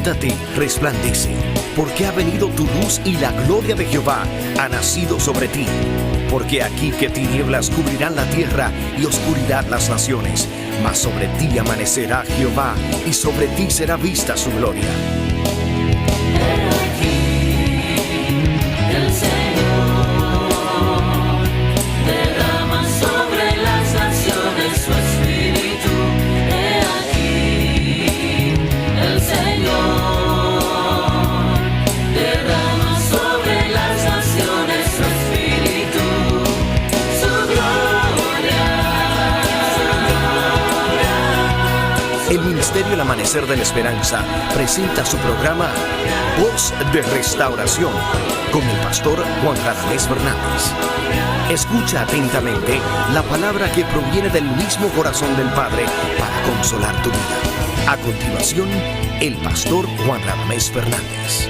levántate, resplandece, porque ha venido tu luz y la gloria de Jehová ha nacido sobre ti. Porque aquí que tinieblas cubrirán la tierra y oscuridad las naciones, mas sobre ti amanecerá Jehová y sobre ti será vista su gloria. El Ministerio El Amanecer de la Esperanza presenta su programa Voz de Restauración con el pastor Juan Radamés Fernández. Escucha atentamente la palabra que proviene del mismo corazón del Padre para consolar tu vida. A continuación, el pastor Juan Radamés Fernández.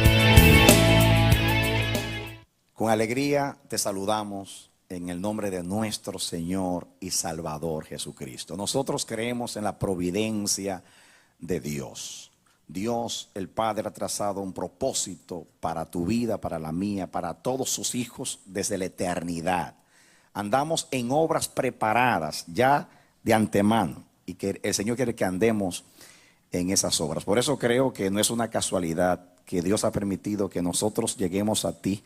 Con alegría te saludamos en el nombre de nuestro Señor y Salvador Jesucristo. Nosotros creemos en la providencia de Dios. Dios, el Padre, ha trazado un propósito para tu vida, para la mía, para todos sus hijos desde la eternidad. Andamos en obras preparadas ya de antemano y que el Señor quiere que andemos en esas obras. Por eso creo que no es una casualidad que Dios ha permitido que nosotros lleguemos a ti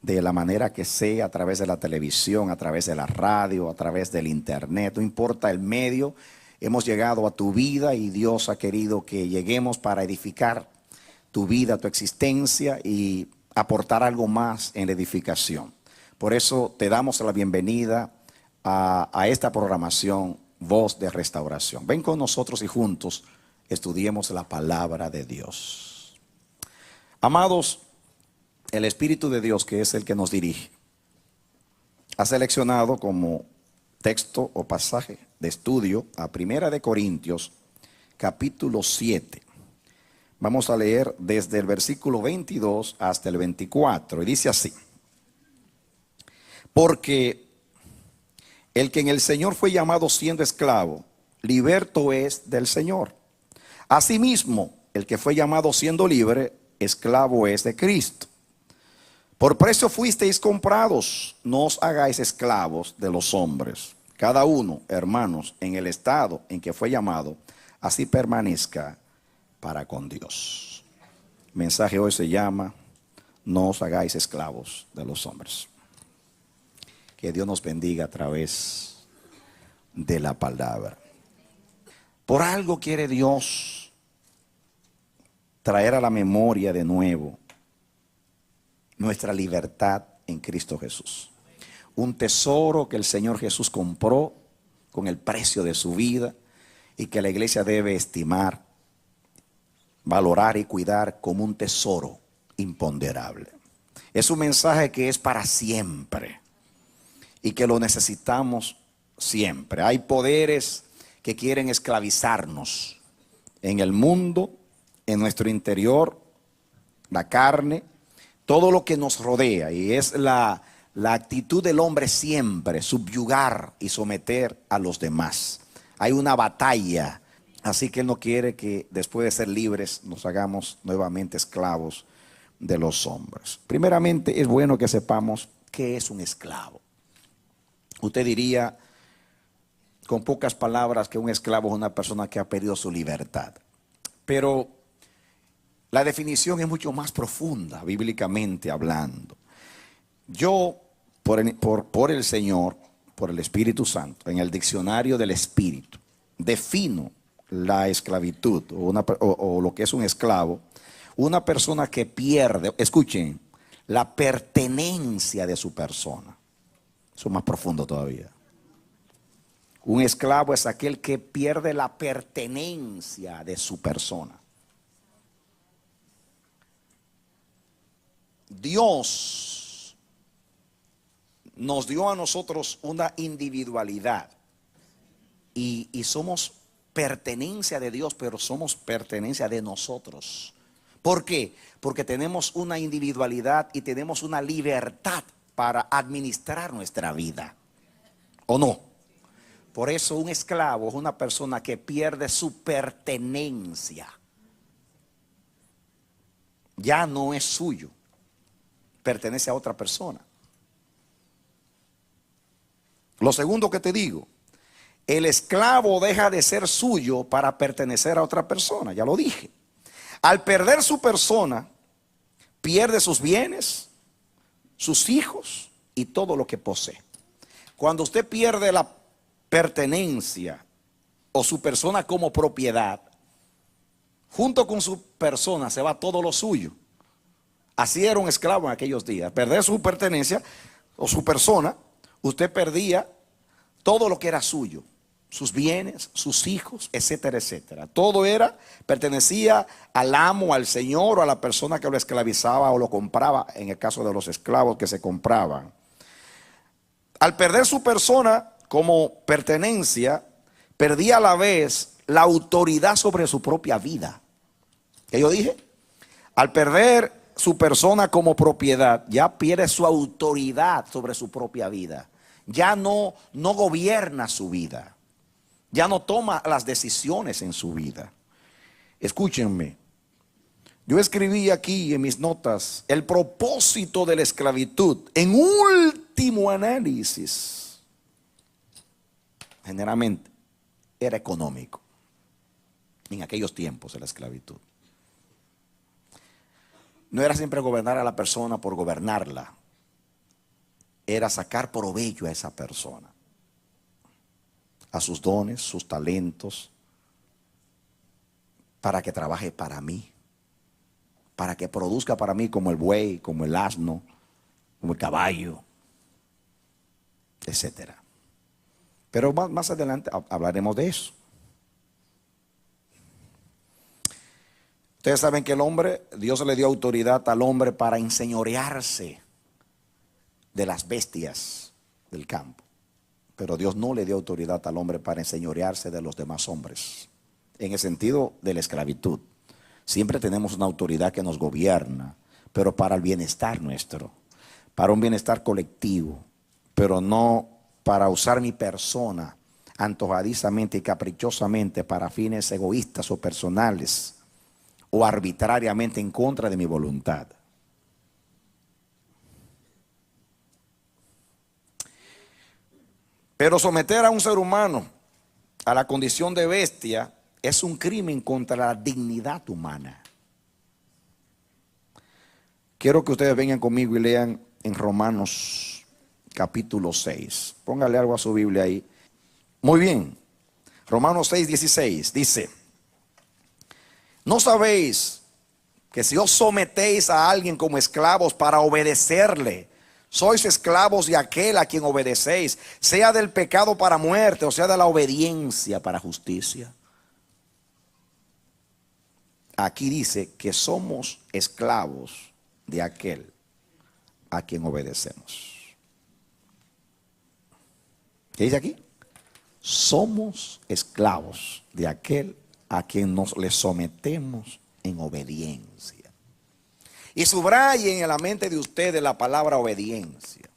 de la manera que sea, a través de la televisión, a través de la radio, a través del internet, no importa el medio, hemos llegado a tu vida y Dios ha querido que lleguemos para edificar tu vida, tu existencia y aportar algo más en la edificación. Por eso te damos la bienvenida a esta programación Voz de Restauración. Ven con nosotros y juntos estudiemos la palabra de Dios. Amados, el Espíritu de Dios, que es el que nos dirige, ha seleccionado como texto o pasaje de estudio a 1 Corintios, capítulo 7. Vamos a leer desde el versículo 22 hasta el 24. Y dice así: porque el que en el Señor fue llamado siendo esclavo, liberto es del Señor. Asimismo, el que fue llamado siendo libre, esclavo es de Cristo. Por precio fuisteis comprados, no os hagáis esclavos de los hombres. Cada uno, hermanos, en el estado en que fue llamado, así permanezca para con Dios. El mensaje hoy se llama: no os hagáis esclavos de los hombres. Que Dios nos bendiga a través de la palabra. Por algo quiere Dios traer a la memoria de nuevo nuestra libertad en Cristo Jesús. Un tesoro que el Señor Jesús compró con el precio de su vida y que la iglesia debe estimar, valorar y cuidar como un tesoro imponderable. Es un mensaje que es para siempre y que lo necesitamos siempre. Hay poderes que quieren esclavizarnos en el mundo, en nuestro interior, la carne, todo lo que nos rodea, y es la actitud del hombre siempre, subyugar y someter a los demás. Hay una batalla, así que Él no quiere que después de ser libres nos hagamos nuevamente esclavos de los hombres. Primeramente es bueno que sepamos qué es un esclavo. Usted diría con pocas palabras que un esclavo es una persona que ha perdido su libertad, pero la definición es mucho más profunda, bíblicamente hablando. Yo, por el Señor, por el Espíritu Santo, en el diccionario del Espíritu, defino la esclavitud o lo que es un esclavo, una persona que pierde, escuchen, la pertenencia de su persona. Eso es más profundo todavía. Un esclavo es aquel que pierde la pertenencia de su persona. Dios nos dio a nosotros una individualidad y somos pertenencia de Dios, pero somos pertenencia de nosotros. ¿Por qué? Porque tenemos una individualidad y tenemos una libertad para administrar nuestra vida, ¿o no? Por eso un esclavo es una persona que pierde su pertenencia. ya no es suyo, pertenece a otra persona. Lo segundo que te digo, el esclavo deja de ser suyo para pertenecer a otra persona, ya lo dije. Al perder su persona, pierde sus bienes, sus hijos y todo lo que posee. Cuando usted pierde la pertenencia o su persona como propiedad, junto con su persona se va todo lo suyo. Así era un esclavo en aquellos días. Perder su pertenencia o su persona, usted perdía todo lo que era suyo, sus bienes, sus hijos, etcétera, etcétera. Todo pertenecía al amo, al señor o a la persona que lo esclavizaba o lo compraba, en el caso de los esclavos que se compraban. Al perder su persona como pertenencia, perdía a la vez la autoridad sobre su propia vida. ¿Qué yo dije? Al perder su persona como propiedad, ya pierde su autoridad sobre su propia vida. Ya no gobierna su vida. Ya no toma las decisiones en su vida. Escúchenme. Yo escribí aquí en mis notas el propósito de la esclavitud en último análisis. Generalmente era económico. En aquellos tiempos de la esclavitud. No era siempre gobernar a la persona por gobernarla. Era sacar provecho a esa persona. A sus dones, sus talentos. Para que trabaje para mí. Para que produzca para mí como el buey, como el asno, como el caballo, etcétera. Pero más adelante hablaremos de eso. Ustedes saben que el hombre, Dios le dio autoridad al hombre para enseñorearse de las bestias del campo. Pero Dios no le dio autoridad al hombre para enseñorearse de los demás hombres. En el sentido de la esclavitud. Siempre tenemos una autoridad que nos gobierna, pero para el bienestar nuestro, para un bienestar colectivo, pero no para usar mi persona antojadizamente y caprichosamente para fines egoístas o personales o arbitrariamente en contra de mi voluntad. Pero someter a un ser humano a la condición de bestia es un crimen contra la dignidad humana. Quiero que ustedes vengan conmigo y lean en Romanos capítulo 6. Póngale algo a su Biblia ahí. Muy bien. Romanos 6, 16 dice: ¿no sabéis que si os sometéis a alguien como esclavos para obedecerle, sois esclavos de aquel a quien obedecéis, sea del pecado para muerte o sea de la obediencia para justicia? Aquí dice que somos esclavos de aquel a quien obedecemos. ¿Qué dice aquí? Somos esclavos de aquel a quien nos le sometemos en obediencia. Y subrayen en la mente de ustedes la palabra obediencia.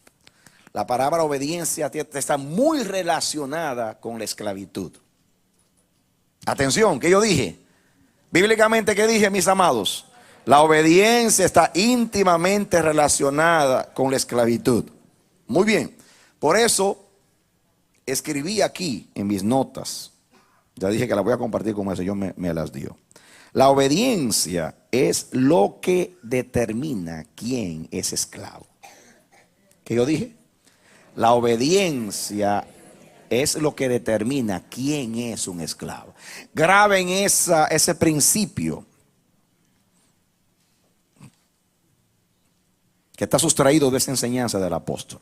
La palabra obediencia está muy relacionada con la esclavitud. Atención, ¿qué yo dije? Bíblicamente, ¿qué dije, mis amados? La obediencia está íntimamente relacionada con la esclavitud. Muy bien, por eso escribí aquí en mis notas. Ya dije que las voy a compartir como el Señor me las dio. La obediencia es lo que determina quién es esclavo. ¿Qué yo dije? La obediencia es lo que determina quién es un esclavo. Graben ese principio que está sustraído de esa enseñanza del apóstol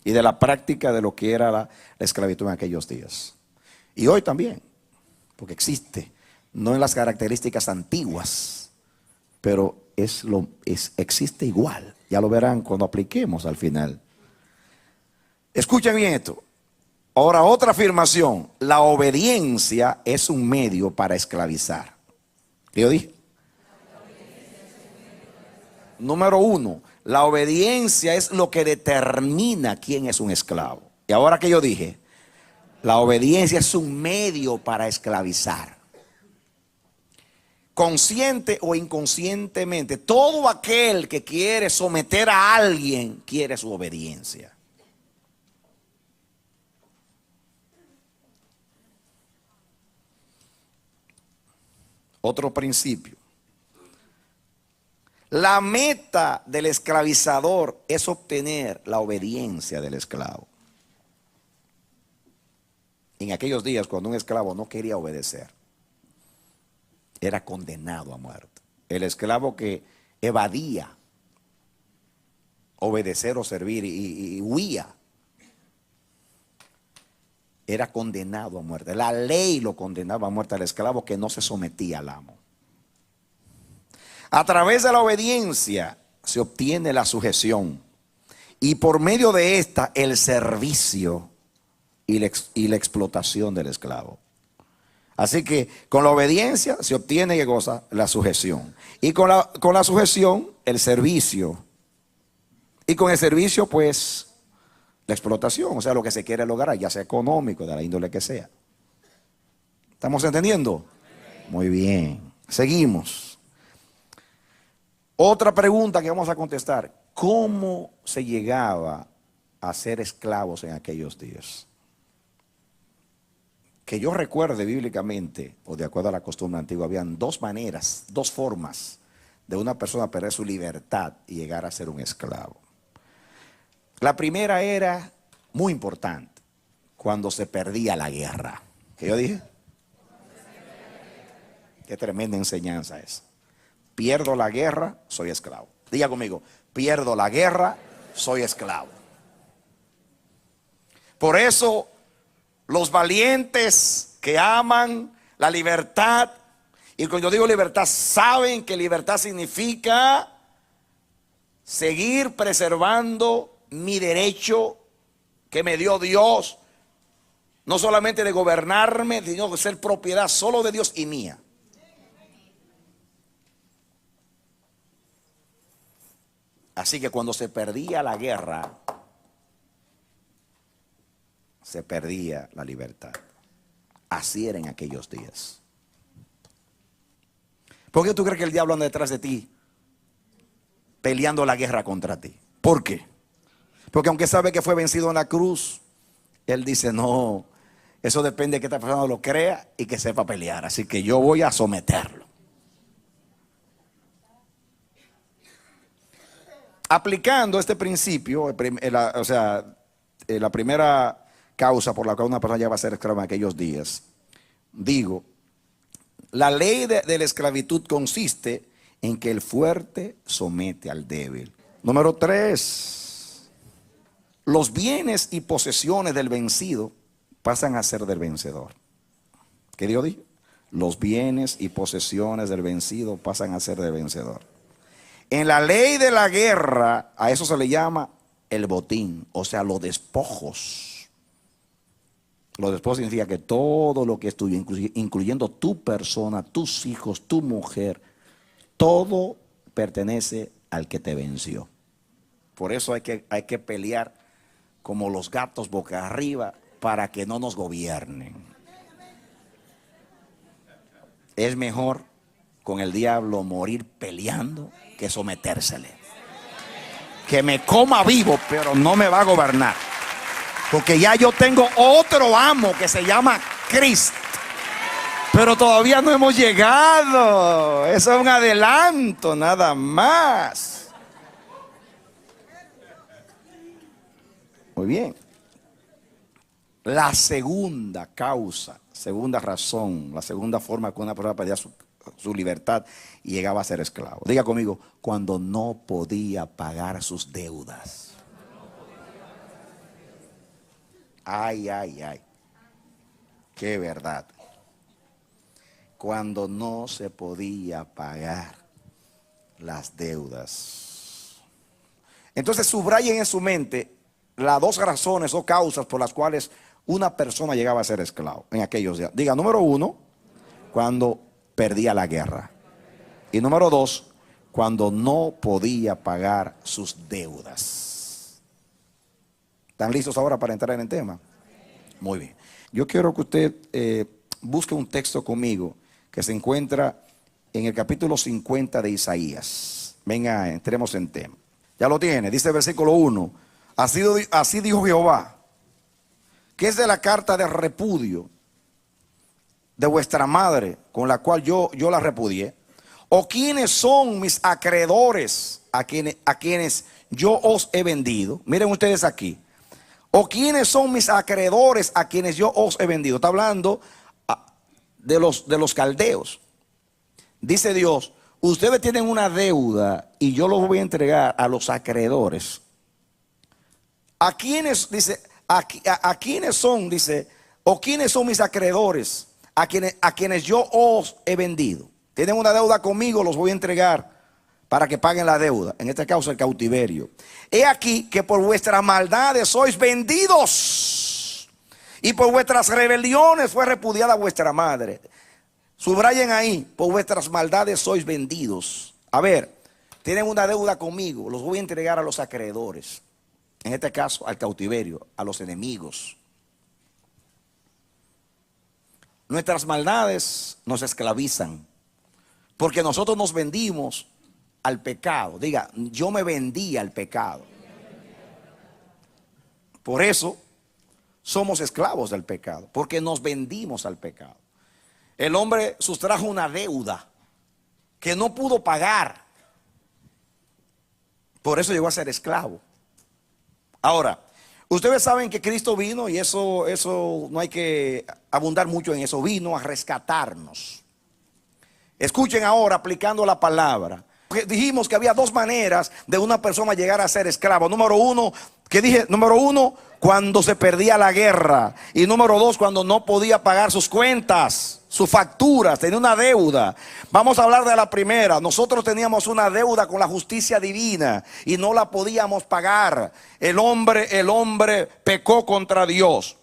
y de la práctica de lo que era la esclavitud en aquellos días. Y hoy también, porque existe, no en las características antiguas, pero existe igual. Ya lo verán cuando apliquemos al final. Escuchen bien esto. Ahora, otra afirmación: la obediencia es un medio para esclavizar. ¿Qué yo dije? Número 1, la obediencia es lo que determina quién es un esclavo. Y ahora que yo dije, la obediencia es un medio para esclavizar. consciente o inconscientemente, todo aquel que quiere someter a alguien quiere su obediencia. Otro principio. La meta del esclavizador es obtener la obediencia del esclavo. En aquellos días, cuando un esclavo no quería obedecer, era condenado a muerte. El esclavo que evadía obedecer o servir y huía, era condenado a muerte. La ley lo condenaba a muerte al esclavo que no se sometía al amo. A través de la obediencia se obtiene la sujeción y por medio de esta el servicio y la explotación del esclavo. Así que con la obediencia se obtiene, ¿qué cosa? La sujeción. Y con la sujeción el servicio. Y con el servicio pues la explotación, o sea, lo que se quiere lograr, ya sea económico, de la índole que sea. ¿Estamos entendiendo? Muy bien. Seguimos. Otra pregunta que vamos a contestar. ¿Cómo se llegaba a ser esclavos en aquellos días? Que yo recuerde bíblicamente, o de acuerdo a la costumbre antigua, habían dos maneras, dos formas de una persona perder su libertad y llegar a ser un esclavo. La primera era muy importante, cuando se perdía la guerra. ¿Qué yo dije? Qué tremenda enseñanza es. Pierdo la guerra, soy esclavo. Diga conmigo, pierdo la guerra, soy esclavo. Por eso los valientes que aman la libertad, y cuando yo digo libertad, saben que libertad significa seguir preservando mi derecho que me dio Dios, no solamente de gobernarme, sino de ser propiedad solo de Dios y mía. Así que cuando se perdía la guerra, se perdía la libertad. Así era en aquellos días. ¿Por qué tú crees que el diablo anda detrás de ti, peleando la guerra contra ti? ¿Por qué? Porque aunque sabe que fue vencido en la cruz, él dice, no, eso depende de que esta persona lo crea y que sepa pelear. Así que yo voy a someterlo. Aplicando este principio, la primera causa por la cual una persona ya va a ser esclava en aquellos días, digo, la ley de la esclavitud consiste en que el fuerte somete al débil. Número 3. Los bienes y posesiones del vencido pasan a ser del vencedor. ¿Qué Dios dijo? Los bienes y posesiones del vencido pasan a ser del vencedor. En la ley de la guerra, a eso se le llama el botín, o sea, los despojos. Los despojos significa que todo lo que es tuyo, incluyendo tu persona, tus hijos, tu mujer, todo pertenece al que te venció. Por eso hay que pelear como los gatos boca arriba para que no nos gobiernen. Es mejor con el diablo morir peleando que sometérsele. Que me coma vivo, pero no me va a gobernar. Porque ya yo tengo otro amo que se llama Cristo. Pero todavía no hemos llegado. Eso es un adelanto, nada más. Muy bien. La segunda causa, segunda razón, la segunda forma que una persona perdía su libertad y llegaba a ser esclavo. Diga conmigo, cuando no podía pagar sus deudas. Ay, ay, ay. Qué verdad. Cuando no se podía pagar las deudas. Entonces subrayen en su mente las dos razones o causas por las cuales una persona llegaba a ser esclavo en aquellos días. Diga, número 1, cuando perdía la guerra. Y número 2, cuando no podía pagar sus deudas. ¿Están listos ahora para entrar en el tema? Muy bien. Yo quiero que usted busque un texto conmigo que se encuentra en el capítulo 50 de Isaías. Venga, entremos en tema. Ya lo tiene, dice el versículo 1. Así dijo Jehová, que es de la carta de repudio de vuestra madre, con la cual yo la repudié. ¿O quiénes son mis acreedores a quienes yo os he vendido? Miren ustedes aquí. ¿O quiénes son mis acreedores a quienes yo os he vendido? Está hablando de los caldeos. Dice Dios, ustedes tienen una deuda y yo los voy a entregar a los acreedores. ¿A quiénes, dice, a quiénes son, dice, o quiénes son mis acreedores a quienes yo os he vendido? Tienen una deuda conmigo, los voy a entregar para que paguen la deuda. En este caso el cautiverio. He aquí que por vuestras maldades sois vendidos, y por vuestras rebeliones fue repudiada vuestra madre. Subrayen ahí, por vuestras maldades sois vendidos. A ver, tienen una deuda conmigo, los voy a entregar a los acreedores. En este caso al cautiverio, a los enemigos. Nuestras maldades nos esclavizan, porque nosotros nos vendimos al pecado. Diga, yo me vendí al pecado. Por eso somos esclavos del pecado, porque nos vendimos al pecado. El hombre sustrajo una deuda que no pudo pagar. Por eso llegó a ser esclavo. Ahora, ustedes saben que Cristo vino, y eso no hay que abundar mucho en eso, vino a rescatarnos. Escuchen ahora aplicando la palabra. Dijimos que había dos maneras de una persona llegar a ser esclavo. Número uno, cuando se perdía la guerra. Y número dos, cuando no podía pagar sus cuentas, sus facturas, tenía una deuda. Vamos a hablar de la primera. Nosotros teníamos una deuda con la justicia divina y no la podíamos pagar. El hombre pecó contra Dios.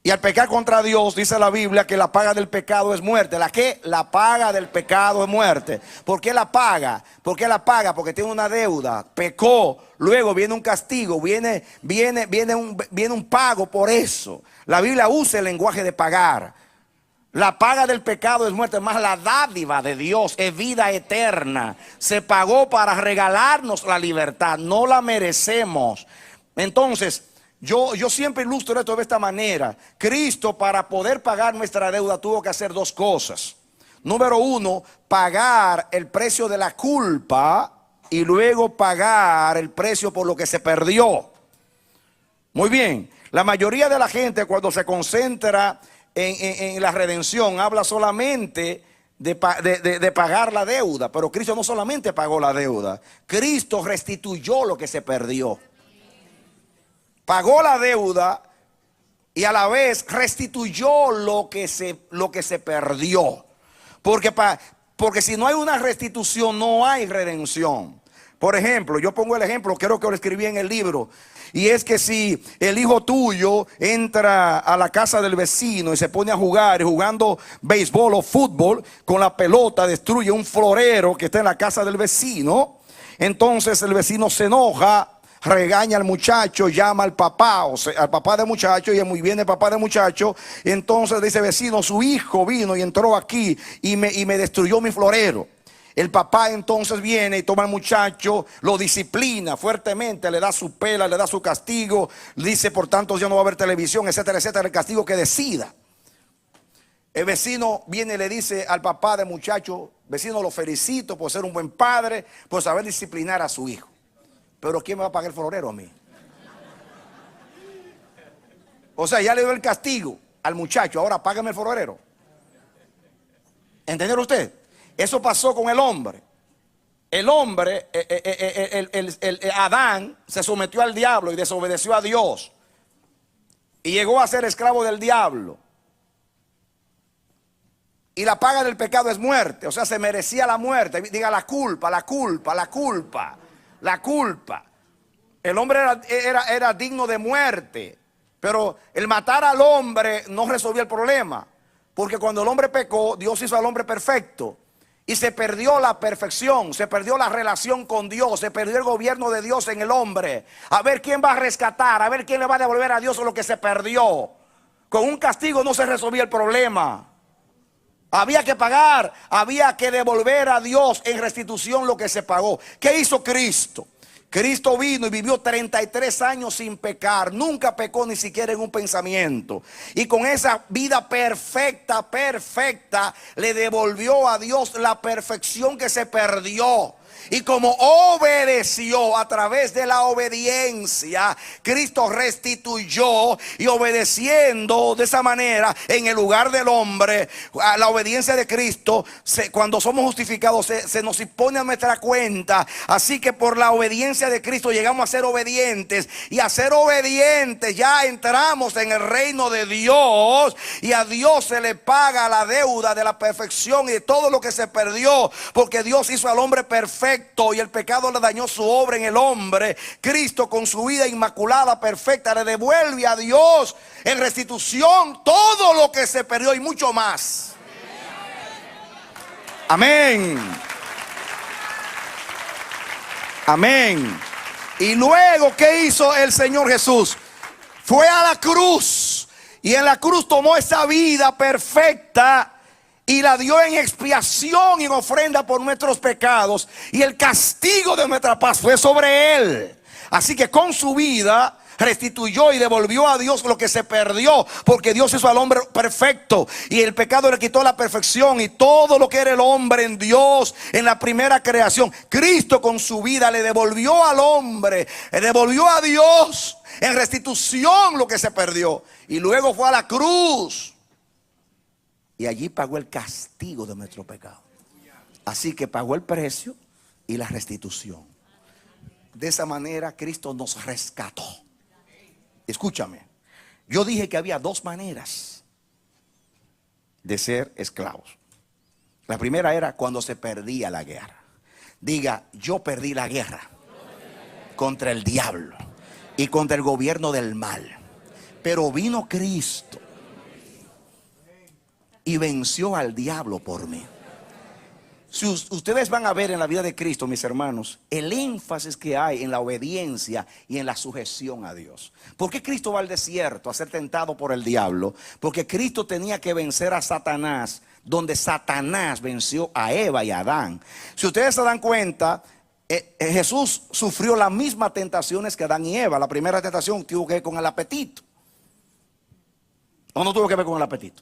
Y al pecar contra Dios, dice la Biblia que la paga del pecado es muerte. ¿La qué? La paga del pecado es muerte. ¿Por qué la paga? ¿Por qué la paga? Porque tiene una deuda. Pecó, luego viene un castigo, viene un pago por eso. La Biblia usa el lenguaje de pagar. La paga del pecado es muerte, más la dádiva de Dios es vida eterna. Se pagó para regalarnos la libertad, no la merecemos. Entonces, yo siempre ilustro esto de esta manera. Cristo, para poder pagar nuestra deuda, tuvo que hacer dos cosas. Número uno, pagar el precio de la culpa y luego pagar el precio por lo que se perdió. Muy bien, la mayoría de la gente cuando se concentra en la redención habla solamente de pagar la deuda, pero Cristo no solamente pagó la deuda, Cristo restituyó lo que se perdió. Pagó la deuda y a la vez restituyó lo que se perdió. Porque si no hay una restitución, no hay redención. Por ejemplo, yo pongo el ejemplo, creo que lo escribí en el libro. Y es que si el hijo tuyo entra a la casa del vecino y se pone a jugar, y jugando béisbol o fútbol, con la pelota destruye un florero que está en la casa del vecino, entonces el vecino se enoja, regaña al muchacho, llama al papá, o sea, al papá del muchacho, y muy bien el papá del muchacho, y entonces dice: vecino, su hijo vino y entró aquí y me destruyó mi florero. El papá entonces viene y toma al muchacho, lo disciplina fuertemente, le da su pela, le da su castigo, dice por tanto ya no va a haber televisión, etcétera, etcétera, el castigo que decida. El vecino viene y le dice al papá del muchacho: vecino, lo felicito por ser un buen padre, por saber disciplinar a su hijo. Pero ¿quién me va a pagar el florero a mí? O sea, ya le dio el castigo al muchacho, ahora págame el florero. ¿Entendió usted? Eso pasó con el hombre. El hombre, Adán, se sometió al diablo y desobedeció a Dios. Y llegó a ser esclavo del diablo. Y la paga del pecado es muerte. O sea, se merecía la muerte. Diga la culpa, la culpa, la culpa. La culpa. El hombre era digno de muerte. Pero el matar al hombre no resolvía el problema. Porque cuando el hombre pecó, Dios hizo al hombre perfecto. Y se perdió la perfección, se perdió la relación con Dios, se perdió el gobierno de Dios en el hombre. A ver quién va a rescatar, a ver quién le va a devolver a Dios lo que se perdió. Con un castigo no se resolvía el problema. Había que pagar, había que devolver a Dios en restitución lo que se pagó. ¿Qué hizo Cristo? Cristo vino y vivió 33 años sin pecar. Nunca pecó ni siquiera en un pensamiento. Y con esa vida perfecta, le devolvió a Dios la perfección que se perdió. Y como obedeció, a través de la obediencia, Cristo restituyó, y obedeciendo de esa manera en el lugar del hombre, a la obediencia de Cristo, cuando somos justificados, se nos impone a nuestra cuenta. Así que por la obediencia de Cristo llegamos a ser obedientes, y a ser obedientes ya entramos en el reino de Dios, y a Dios se le paga la deuda de la perfección y de todo lo que se perdió, porque Dios hizo al hombre perfecto y el pecado le dañó su obra en el hombre. Cristo, con su vida inmaculada, perfecta, le devuelve a Dios en restitución todo lo que se perdió y mucho más. Amén. Amén. Y luego, ¿qué hizo el Señor Jesús? Fue a la cruz, y en la cruz tomó esa vida perfecta y la dio en expiación y en ofrenda por nuestros pecados, y el castigo de nuestra paz fue sobre él. Así que con su vida restituyó y devolvió a Dios lo que se perdió, porque Dios hizo al hombre perfecto, y el pecado le quitó la perfección y todo lo que era el hombre en Dios en la primera creación. Cristo con su vida le devolvió al hombre, le devolvió a Dios en restitución lo que se perdió, y luego fue a la cruz y allí pagó el castigo de nuestro pecado. Así que pagó el precio y la restitución. De esa manera Cristo nos rescató. Escúchame, yo dije que había dos maneras de ser esclavos. La primera era cuando se perdía la guerra. Diga: yo perdí la guerra contra el diablo y contra el gobierno del mal, pero vino Cristo y venció al diablo por mí. Si ustedes van a ver en la vida de Cristo, mis hermanos, el énfasis que hay en la obediencia y en la sujeción a Dios. ¿Por qué Cristo va al desierto a ser tentado por el diablo? Porque Cristo tenía que vencer a Satanás, donde Satanás venció a Eva y a Adán. Si ustedes se dan cuenta, Jesús sufrió las mismas tentaciones que Adán y Eva. La primera tentación tuvo que ver con el apetito. ¿O no tuvo que ver con el apetito?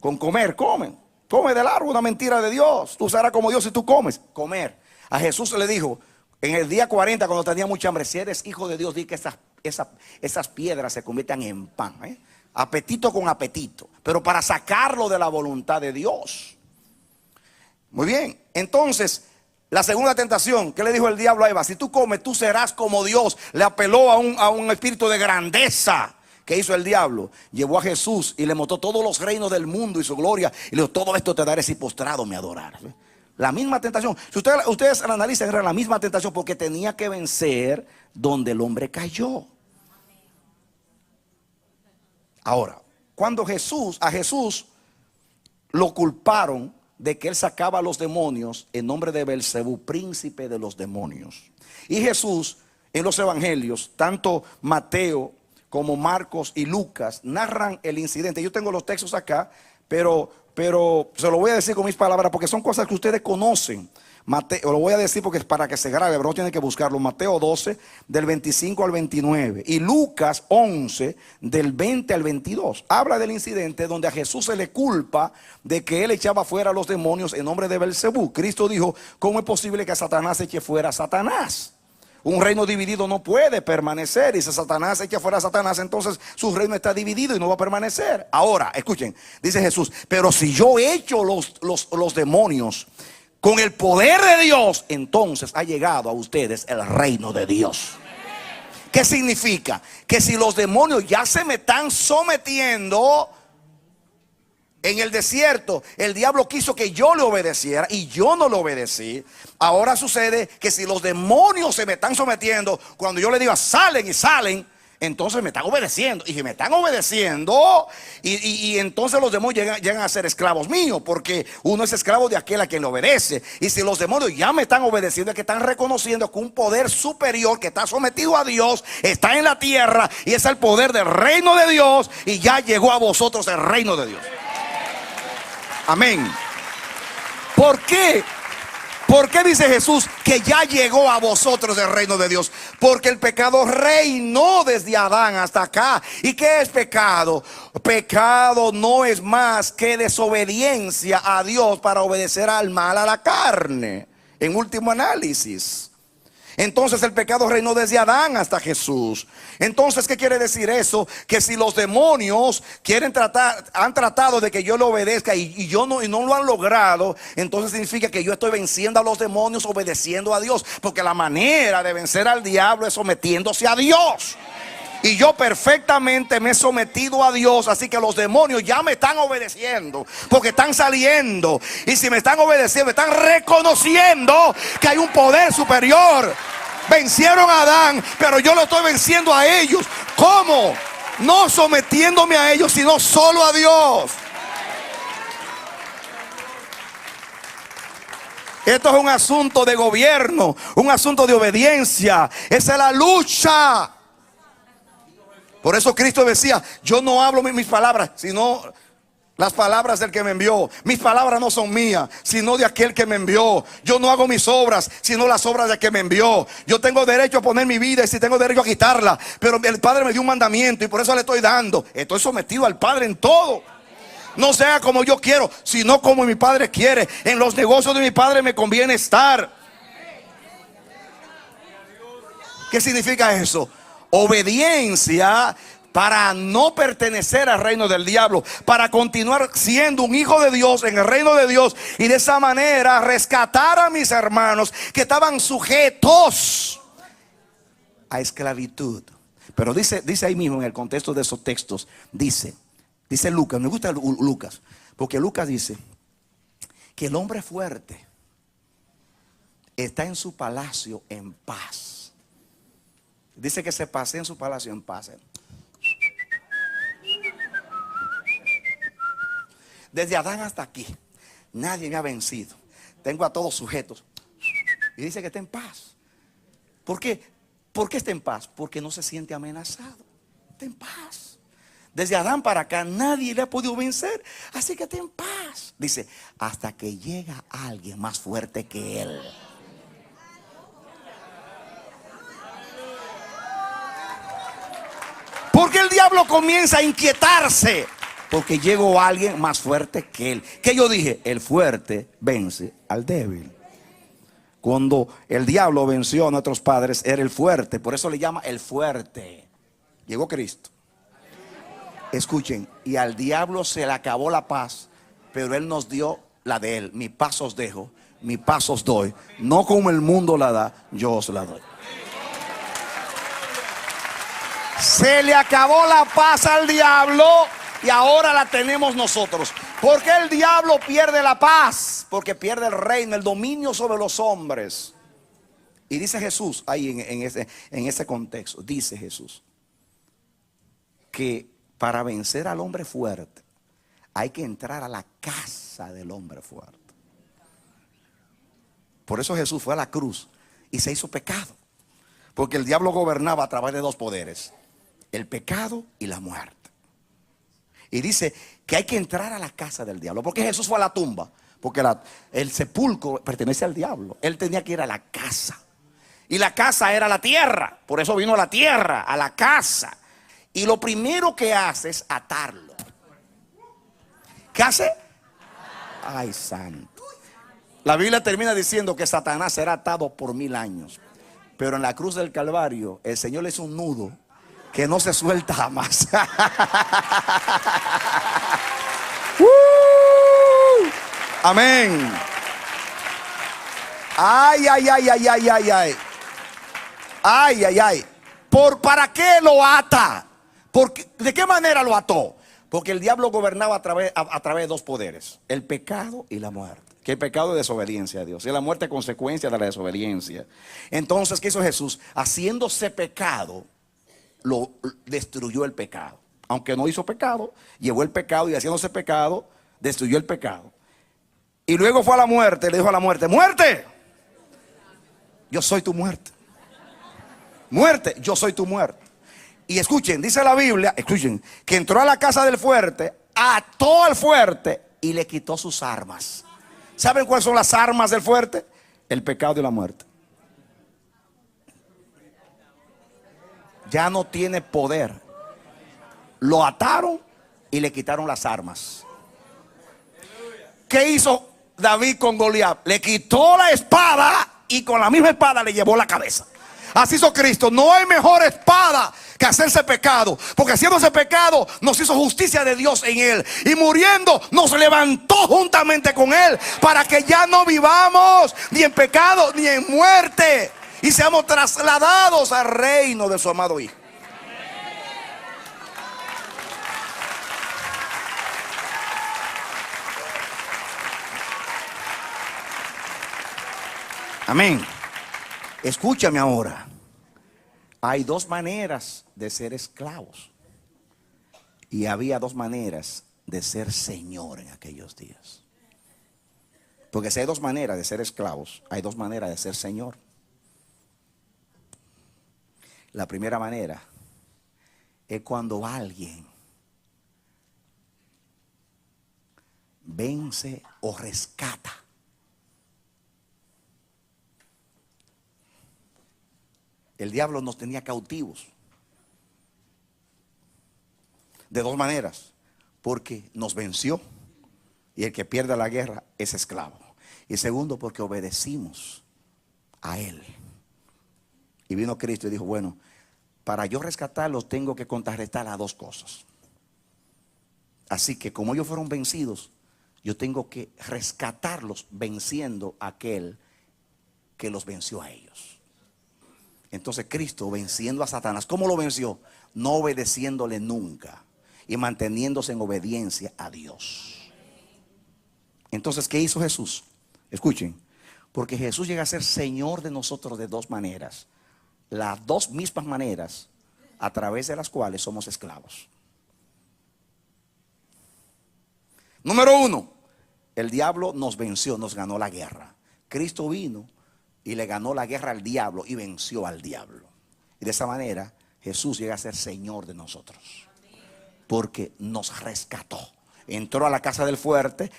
Con comer. Come del árbol, una mentira de Dios. Tú serás como Dios si tú comes. Comer. A Jesús se le dijo en el día 40, cuando tenía mucha hambre: si eres hijo de Dios, di que esas piedras se conviertan en pan. Apetito con apetito, pero para sacarlo de la voluntad de Dios. Muy bien. Entonces, la segunda tentación, ¿qué le dijo el diablo a Eva? Si tú comes, tú serás como Dios. Le apeló a un espíritu de grandeza. ¿Qué hizo el diablo? Llevó a Jesús y le mostró todos los reinos del mundo y su gloria, y le dijo: todo esto te daré si postrado me adoraras. La misma tentación. Si ustedes analizan, era la misma tentación, porque tenía que vencer donde el hombre cayó. Ahora, cuando a Jesús lo culparon de que él sacaba a los demonios en nombre de Belcebú, príncipe de los demonios. Y Jesús, en los evangelios, tanto Mateo como Marcos y Lucas, narran el incidente. Yo tengo los textos acá, pero se lo voy a decir con mis palabras, porque son cosas que ustedes conocen. Mateo, lo voy a decir porque es para que se grabe, pero no tienen que buscarlo. Mateo 12, del 25 al 29. Y Lucas 11, del 20 al 22. Habla del incidente donde a Jesús se le culpa de que él echaba fuera a los demonios en nombre de Belcebú. Cristo dijo: ¿cómo es posible que Satanás eche fuera a Satanás? Un reino dividido no puede permanecer. Y si Satanás echa fuera a Satanás, entonces su reino está dividido y no va a permanecer. Ahora, escuchen, dice Jesús: pero si yo echo los demonios con el poder de Dios, entonces ha llegado a ustedes el reino de Dios. ¿Qué significa? Que si los demonios ya se me están sometiendo en el desierto, el diablo quiso que yo le obedeciera y yo no le obedecí. Ahora sucede que si los demonios se me están sometiendo, cuando yo le diga salen y salen, entonces me están obedeciendo. Y si me están obedeciendo, y entonces los demonios llegan a ser esclavos míos, porque uno es esclavo de aquel a quien le obedece. Y si los demonios ya me están obedeciendo, es que están reconociendo que un poder superior que está sometido a Dios está en la tierra, y es el poder del reino de Dios, y ya llegó a vosotros el reino de Dios. Amén. ¿Por qué? ¿Por qué dice Jesús que ya llegó a vosotros el reino de Dios? Porque el pecado reinó desde Adán hasta acá. ¿Y qué es pecado? Pecado no es más que desobediencia a Dios para obedecer al mal, a la carne, en último análisis. Entonces el pecado reinó desde Adán hasta Jesús. Entonces, ¿qué quiere decir eso? Que si los demonios han tratado de que yo le obedezca y no lo han logrado, entonces significa que yo estoy venciendo a los demonios obedeciendo a Dios. Porque la manera de vencer al diablo es sometiéndose a Dios. Y yo perfectamente me he sometido a Dios. Así que los demonios ya me están obedeciendo, porque están saliendo. Y si me están obedeciendo, están reconociendo que hay un poder superior. Vencieron a Adán, pero yo lo estoy venciendo a ellos. ¿Cómo? No sometiéndome a ellos, sino solo a Dios. Esto es un asunto de gobierno, un asunto de obediencia. Esa es la lucha. Por eso Cristo decía: yo no hablo mis palabras, sino las palabras del que me envió. Mis palabras no son mías, sino de aquel que me envió. Yo no hago mis obras, sino las obras del que me envió. Yo tengo derecho a poner mi vida y si tengo derecho a quitarla, pero el Padre me dio un mandamiento y por eso le estoy dando. Estoy sometido al Padre en todo. No sea como yo quiero, sino como mi Padre quiere. En los negocios de mi Padre me conviene estar. ¿Qué significa eso? Obediencia para no pertenecer al reino del diablo, para continuar siendo un hijo de Dios en el reino de Dios, y de esa manera rescatar a mis hermanos que estaban sujetos a esclavitud. Pero dice ahí mismo, en el contexto de esos textos, dice Lucas, me gusta Lucas, porque Lucas dice que el hombre fuerte está en su palacio en paz. Dice que se pasea en su palacio en paz. Desde Adán hasta aquí, nadie me ha vencido. Tengo a todos sujetos. Y dice que está en paz. ¿Por qué? ¿Por qué está en paz? Porque no se siente amenazado. Está en paz. Desde Adán para acá nadie le ha podido vencer. Así que está en paz. Dice, hasta que llega alguien más fuerte que él. Porque el diablo comienza a inquietarse. Porque llegó alguien más fuerte que él. ¿Qué yo dije? El fuerte vence al débil. Cuando el diablo venció a nuestros padres, era el fuerte. Por eso le llama el fuerte. Llegó Cristo. Escuchen, y al diablo se le acabó la paz, pero él nos dio la de él. Mi paz os dejo, mi paz os doy. No como el mundo la da, yo os la doy. Se le acabó la paz al diablo y ahora la tenemos nosotros. ¿Por qué el diablo pierde la paz? Porque pierde el reino, el dominio sobre los hombres. Y dice Jesús ahí en ese contexto, dice Jesús que para vencer al hombre fuerte hay que entrar a la casa del hombre fuerte. Por eso Jesús fue a la cruz y se hizo pecado. Porque el diablo gobernaba a través de dos poderes: el pecado y la muerte. Y dice que hay que entrar a la casa del diablo. ¿Por qué Jesús fue a la tumba? Porque el sepulcro pertenece al diablo. Él tenía que ir a la casa. Y la casa era la tierra. Por eso vino a la tierra, a la casa. Y lo primero que hace es atarlo. ¿Qué hace? Ay, santo. La Biblia termina diciendo que Satanás será atado por 1000 años. Pero en la cruz del Calvario el Señor le hizo un nudo que no se suelta jamás. Amén. Ay, ay, ay, ay, ay, ay, ay. Ay, ay, ay. ¿Para qué lo ata? ¿De qué manera lo ató? Porque el diablo gobernaba a través de dos poderes: el pecado y la muerte. Que el pecado es desobediencia a Dios y la muerte es consecuencia de la desobediencia. Entonces, ¿qué hizo Jesús? Haciéndose pecado, lo destruyó el pecado. Aunque no hizo pecado, llevó el pecado y haciéndose pecado, destruyó el pecado. Y luego fue a la muerte, le dijo a la muerte: muerte, yo soy tu muerte. Muerte, yo soy tu muerte. Y escuchen, dice la Biblia, escuchen, que entró a la casa del fuerte, ató al fuerte y le quitó sus armas. ¿Saben cuáles son las armas del fuerte? El pecado y la muerte. Ya no tiene poder. Lo ataron y le quitaron las armas. ¿Qué hizo David con Goliat? Le quitó la espada y con la misma espada le llevó la cabeza. Así hizo Cristo. No hay mejor espada que hacerse pecado, porque haciéndose pecado nos hizo justicia de Dios en él, y muriendo nos levantó juntamente con él, para que ya no vivamos ni en pecado ni en muerte, y seamos trasladados al reino de su amado Hijo. Amén. Escúchame ahora. Hay dos maneras de ser esclavos, y había dos maneras de ser señor en aquellos días. Porque si hay dos maneras de ser esclavos, hay dos maneras de ser señor. La primera manera es cuando alguien vence o rescata. El diablo nos tenía cautivos de dos maneras: porque nos venció, y el que pierde la guerra es esclavo. Y segundo, porque obedecimos a él. Y vino Cristo y dijo: bueno, para yo rescatarlos tengo que contrarrestar a dos cosas. Así que como ellos fueron vencidos, yo tengo que rescatarlos venciendo a aquel que los venció a ellos. Entonces Cristo, venciendo a Satanás, ¿cómo lo venció? No obedeciéndole nunca y manteniéndose en obediencia a Dios. Entonces, ¿qué hizo Jesús? Escuchen, porque Jesús llega a ser Señor de nosotros de dos maneras, las dos mismas maneras a través de las cuales somos esclavos. Número uno, el diablo nos venció, nos ganó la guerra. Cristo vino y le ganó la guerra al diablo y venció al diablo. Y de esa manera Jesús llega a ser Señor de nosotros, porque nos rescató. Entró a la casa del fuerte,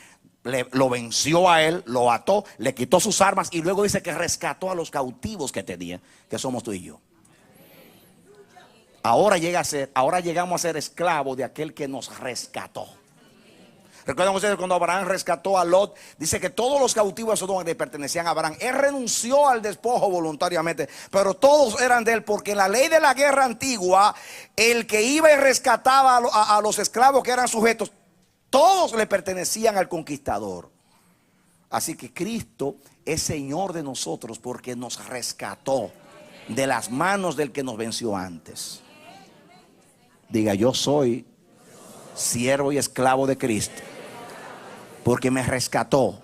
lo venció a él, lo ató, le quitó sus armas, y luego dice que rescató a los cautivos que tenía, que somos tú y yo. Ahora llegamos a ser esclavos de aquel que nos rescató. ¿Recuerdan ustedes cuando Abraham rescató a Lot? Dice que todos los cautivos de Sodoma le pertenecían a Abraham. Él renunció al despojo voluntariamente, pero todos eran de él, porque en la ley de la guerra antigua, el que iba y rescataba a los esclavos que eran sujetos, todos le pertenecían al conquistador. Así que Cristo es Señor de nosotros porque nos rescató de las manos del que nos venció antes. Diga: yo soy siervo y esclavo de Cristo, porque me rescató,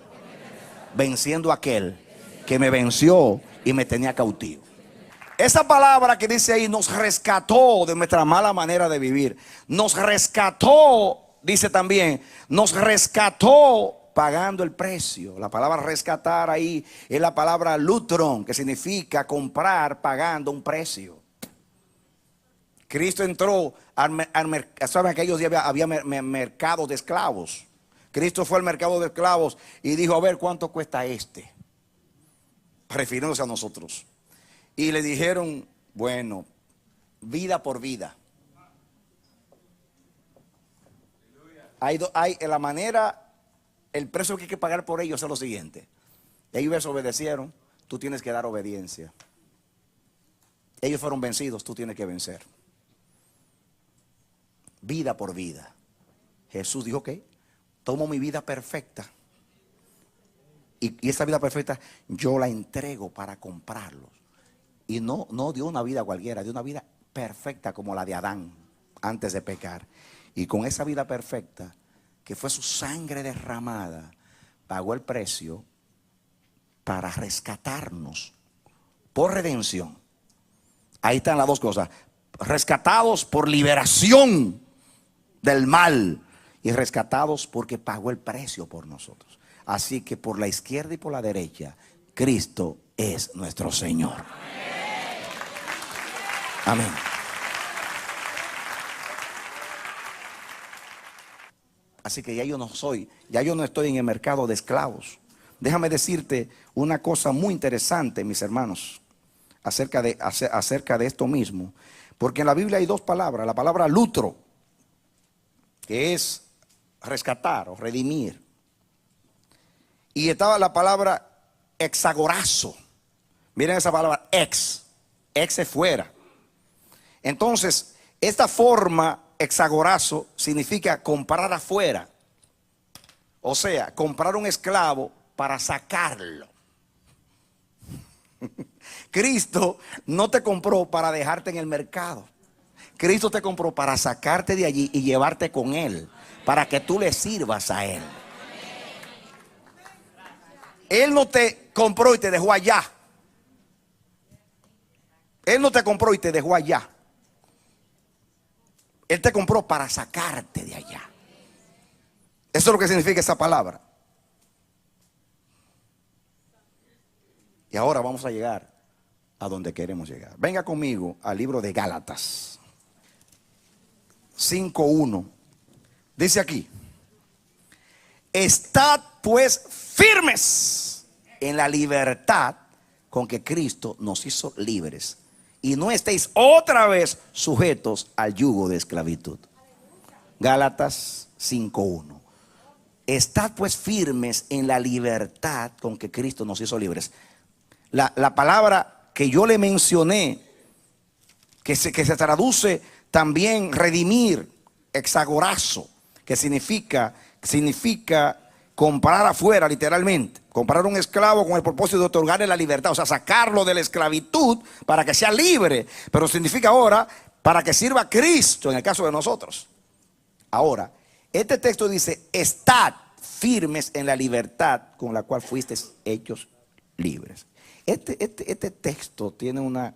venciendo a aquel que me venció y me tenía cautivo. Esa palabra que dice ahí, nos rescató de nuestra mala manera de vivir. Nos rescató, dice también, nos rescató pagando el precio. La palabra rescatar ahí es la palabra lutron, que significa comprar pagando un precio. Cristo entró ¿saben? Aquellos días había mercados de esclavos. Cristo fue al mercado de esclavos y dijo: a ver, ¿cuánto cuesta este? Refiriéndose a nosotros. Y le dijeron: bueno, vida por vida. La manera, el precio que hay que pagar por ellos es lo siguiente. Ellos desobedecieron, tú tienes que dar obediencia. Ellos fueron vencidos, tú tienes que vencer. Vida por vida. Jesús dijo: que tomo mi vida perfecta, y esa vida perfecta yo la entrego para comprarlos. Y no dio una vida cualquiera, dio una vida perfecta como la de Adán antes de pecar. Y con esa vida perfecta, que fue su sangre derramada, pagó el precio para rescatarnos por redención. Ahí están las dos cosas: rescatados por liberación del mal, y rescatados porque pagó el precio por nosotros. Así que por la izquierda y por la derecha, Cristo es nuestro Señor. Amén. Así que ya yo no estoy en el mercado de esclavos. Déjame decirte una cosa muy interesante, mis hermanos, acerca de esto mismo. Porque en la Biblia hay dos palabras. La palabra lutro, que es rescatar o redimir. Y estaba la palabra exagorazo. Miren esa palabra, ex es fuera. Entonces, esta forma exagorazo significa comprar afuera. O sea, comprar un esclavo para sacarlo. Cristo no te compró para dejarte en el mercado. Cristo te compró para sacarte de allí y llevarte con Él, para que tú le sirvas a Él. Él no te compró y te dejó allá. Él no te compró y te dejó allá. Él te compró para sacarte de allá. Eso es lo que significa esa palabra. Y ahora vamos a llegar a donde queremos llegar. Venga conmigo al libro de Gálatas 5:1. Dice aquí: estad pues firmes en la libertad con que Cristo nos hizo libres, y no estéis otra vez sujetos al yugo de esclavitud. Gálatas 5:1. Estad pues firmes en la libertad con que Cristo nos hizo libres. La palabra que yo le mencioné, que se traduce también redimir, exagorazo, que significa comprar afuera, literalmente. Comprar un esclavo con el propósito de otorgarle la libertad, o sea, sacarlo de la esclavitud para que sea libre. Pero significa ahora para que sirva a Cristo en el caso de nosotros. Ahora, este texto dice: estad firmes en la libertad con la cual fuisteis hechos libres. Este texto tiene una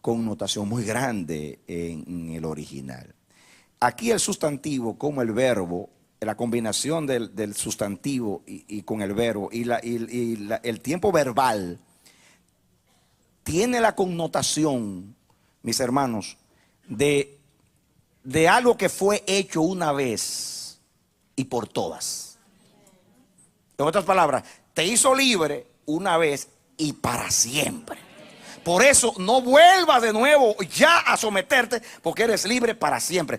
connotación muy grande en el original. Aquí el sustantivo como el verbo, la combinación del sustantivo y con el verbo y el tiempo verbal tiene la connotación, mis hermanos, de algo que fue hecho una vez y por todas. En otras palabras, te hizo libre una vez y para siempre. Por eso no vuelvas de nuevo ya a someterte, porque eres libre para siempre.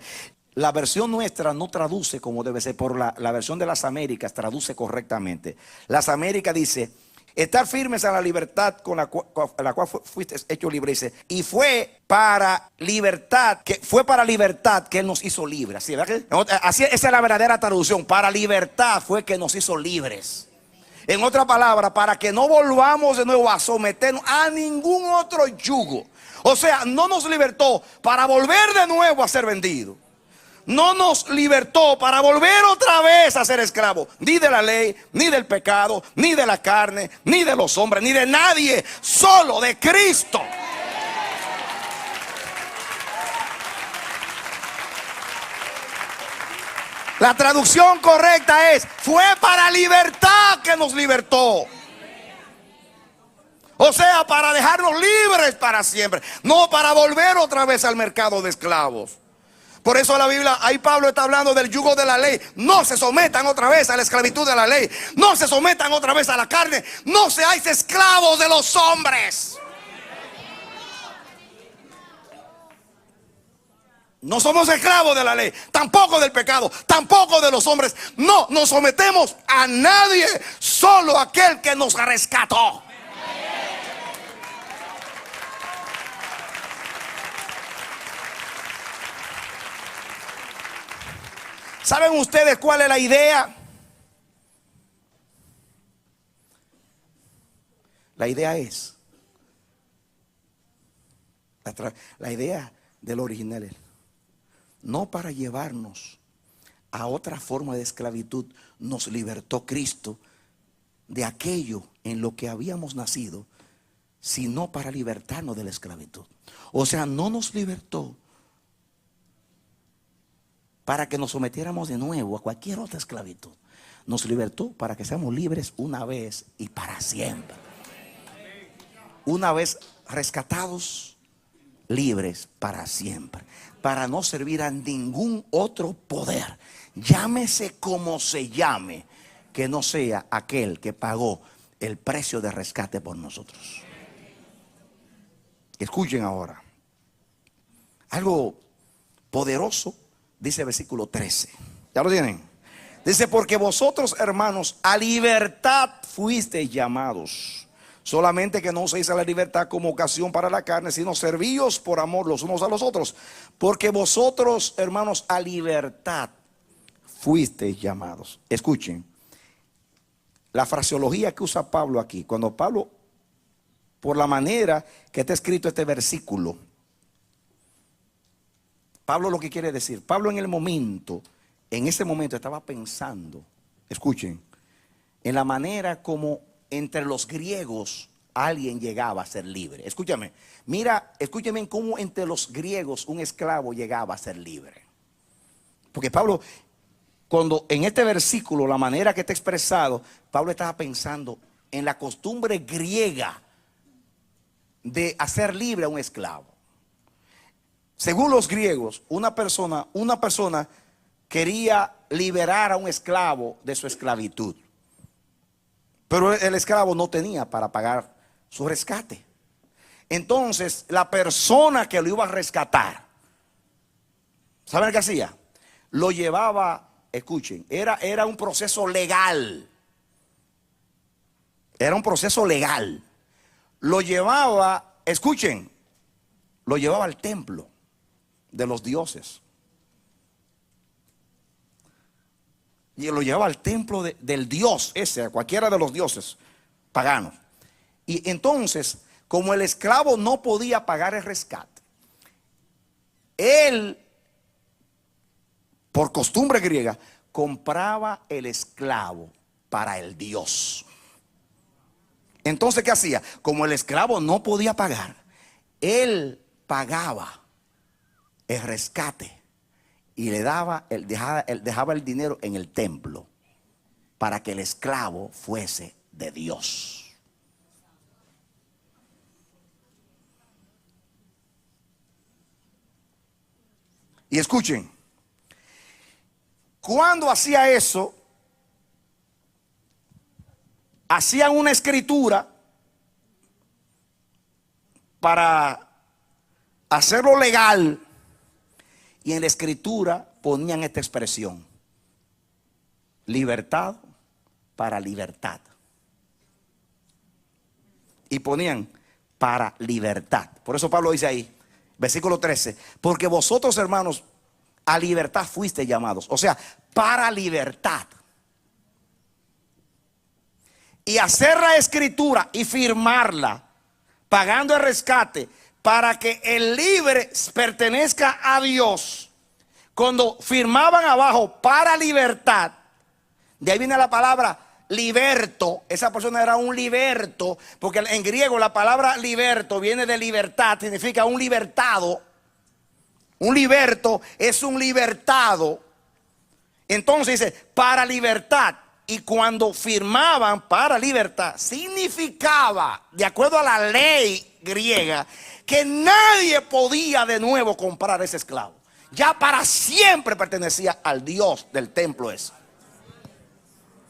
La versión nuestra no traduce como debe ser, por la versión de las Américas traduce correctamente. Las Américas dice: estar firmes a la libertad con la cual fuiste hecho libre. Dice, y fue para libertad que Él nos hizo libres. Así, ¿verdad? Así, esa es la verdadera traducción. Para libertad fue que nos hizo libres. En otra palabra, para que no volvamos de nuevo a someternos a ningún otro yugo. O sea, no nos libertó para volver de nuevo a ser vendidos. No nos libertó para volver otra vez a ser esclavos, ni de la ley, ni del pecado, ni de la carne, ni de los hombres, ni de nadie, solo de Cristo. La traducción correcta es: fue para libertad que nos libertó. O sea, para dejarnos libres para siempre, no para volver otra vez al mercado de esclavos. Por eso la Biblia, ahí Pablo está hablando del yugo de la ley. No se sometan otra vez a la esclavitud de la ley. No se sometan otra vez a la carne. No seáis esclavos de los hombres. No somos esclavos de la ley, tampoco del pecado, tampoco de los hombres. No nos sometemos a nadie, solo a aquel que nos rescató. ¿Saben ustedes cuál es la idea? La idea es, la idea del original es: no para llevarnos a otra forma de esclavitud, nos libertó Cristo de aquello en lo que habíamos nacido, sino para libertarnos de la esclavitud. O sea, no nos libertó para que nos sometiéramos de nuevo a cualquier otra esclavitud. Nos libertó para que seamos libres una vez y para siempre. Una vez rescatados, libres para siempre, para no servir a ningún otro poder, llámese como se llame, que no sea aquel que pagó el precio de rescate por nosotros. Escuchen ahora algo poderoso. Dice el versículo 13, ¿ya lo tienen? Dice: porque vosotros, hermanos, a libertad fuisteis llamados, solamente que no uséis a la libertad como ocasión para la carne, sino servíos por amor los unos a los otros. Porque vosotros, hermanos, a libertad fuisteis llamados. Escuchen la fraseología que usa Pablo aquí. Cuando Pablo, por la manera que está escrito este versículo, Pablo lo que quiere decir, Pablo en ese momento estaba pensando, escuchen, en la manera como entre los griegos alguien llegaba a ser libre. Escúchame, escúchame cómo entre los griegos un esclavo llegaba a ser libre. Porque Pablo, cuando en este versículo, la manera que está expresado, Pablo estaba pensando en la costumbre griega de hacer libre a un esclavo. Según los griegos, una persona quería liberar a un esclavo de su esclavitud, pero el esclavo no tenía para pagar su rescate. Entonces la persona que lo iba a rescatar, ¿saben qué hacía? Lo llevaba, escuchen, era un proceso legal. Era un proceso legal. Lo llevaba, escuchen, lo llevaba al templo de los dioses. Y lo llevaba al templo del dios ese, a cualquiera de los dioses paganos. Y entonces, como el esclavo no podía pagar el rescate, él, por costumbre griega, compraba el esclavo para el dios. Entonces, ¿qué hacía? Como el esclavo no podía pagar, él pagaba el rescate y dejaba el dinero en el templo para que el esclavo fuese de Dios. Y escuchen, cuando hacía eso, hacían una escritura para hacerlo legal. Y en la escritura ponían esta expresión: libertad para libertad. Y ponían para libertad. Por eso Pablo dice ahí, versículo 13: porque vosotros, hermanos, a libertad fuisteis llamados. O sea, para libertad. Y hacer la escritura y firmarla, pagando el rescate, para que el libre pertenezca a Dios. Cuando firmaban abajo para libertad, de ahí viene la palabra liberto. Esa persona era un liberto, porque en griego la palabra liberto viene de libertad, significa un libertado. Un liberto es un libertado. Entonces dice para libertad. Y cuando firmaban para libertad, significaba, de acuerdo a la ley griega, que nadie podía de nuevo comprar ese esclavo. Ya para siempre pertenecía al Dios del templo ese.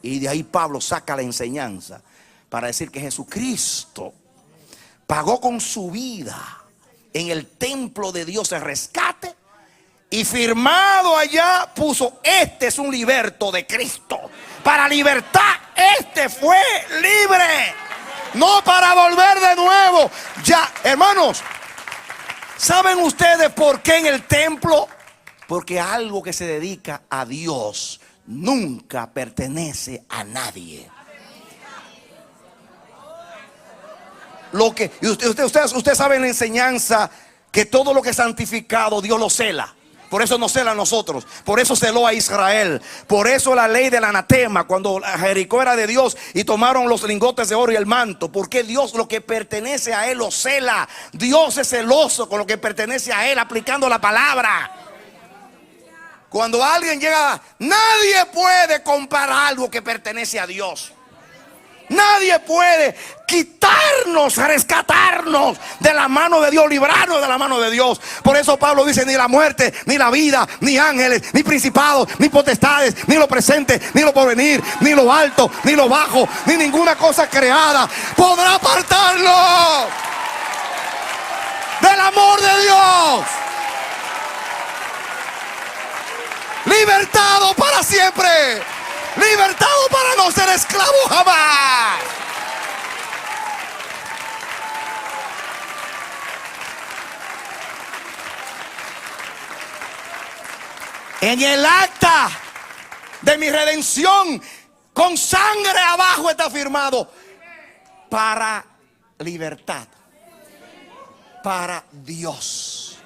Y de ahí Pablo saca la enseñanza para decir que Jesucristo pagó con su vida en el templo de Dios el rescate. Y firmado allá puso: este es un liberto de Cristo. Para libertad, este fue libre. No para volver de nuevo. Ya, hermanos, ¿saben ustedes por qué en el templo? Porque algo que se dedica a Dios nunca pertenece a nadie. Usted sabe en la enseñanza que todo lo que es santificado Dios lo cela. Por eso nos cela a nosotros. Por eso celó a Israel. Por eso la ley del anatema, cuando Jericó era de Dios y tomaron los lingotes de oro y el manto. Porque Dios, lo que pertenece a Él, lo cela. Dios es celoso con lo que pertenece a Él, aplicando la palabra. Cuando alguien llega, nadie puede comprar algo que pertenece a Dios. Nadie puede quitarnos, rescatarnos de la mano de Dios, librarnos de la mano de Dios. Por eso Pablo dice: ni la muerte, ni la vida, ni ángeles, ni principados, ni potestades, ni lo presente, ni lo porvenir, ni lo alto, ni lo bajo, ni ninguna cosa creada podrá apartarnos del amor de Dios. Libertado para siempre. Libertado para no ser esclavo jamás. En el acta de mi redención, con sangre abajo está firmado: para libertad, para Dios,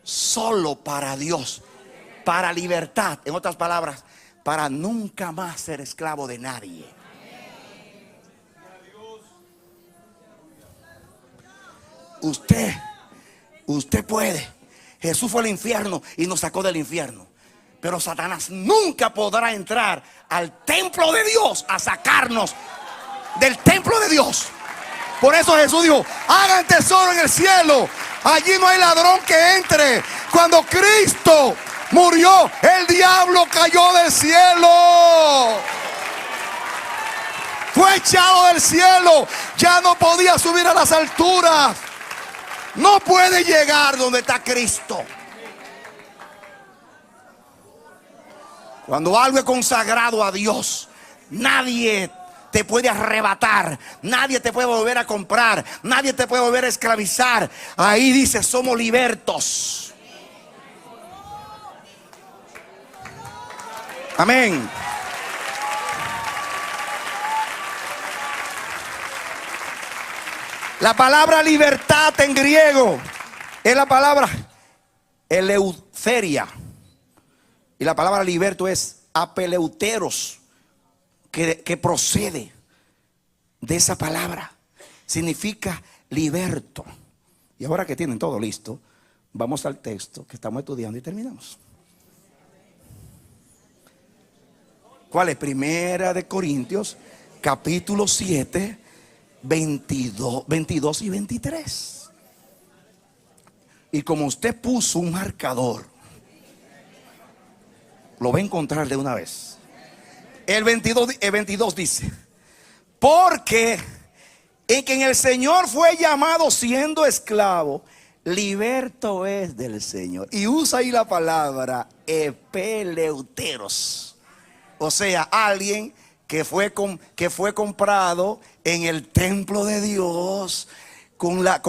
solo para Dios, para libertad. En otras palabras, para nunca más ser esclavo de nadie. Usted puede. Jesús fue al infierno y nos sacó del infierno, pero Satanás nunca podrá entrar al templo de Dios a sacarnos del templo de Dios. Por eso Jesús dijo: hagan tesoro en el cielo, allí no hay ladrón que entre. Cuando Cristo murió, el diablo cayó del cielo, fue echado del cielo, ya no podía subir a las alturas, no puede llegar donde está Cristo. Cuando algo es consagrado a Dios, nadie te puede arrebatar, nadie te puede volver a comprar, nadie te puede volver a esclavizar. Ahí dice: somos libertos. Amén. La palabra libertad en griego es la palabra eleutheria, y la palabra liberto es apeleuteros, que procede de esa palabra. Significa liberto. Y ahora que tienen todo listo, vamos al texto que estamos estudiando y terminamos. ¿Cuál es? Primera de Corintios, capítulo 7, 22 y 23. Y como usted puso un marcador, lo va a encontrar de una vez. El 22 dice: porque en quien el Señor fue llamado siendo esclavo, liberto es del Señor. Y usa ahí la palabra epeleuteros. O sea, alguien que fue comprado en el templo de Dios con la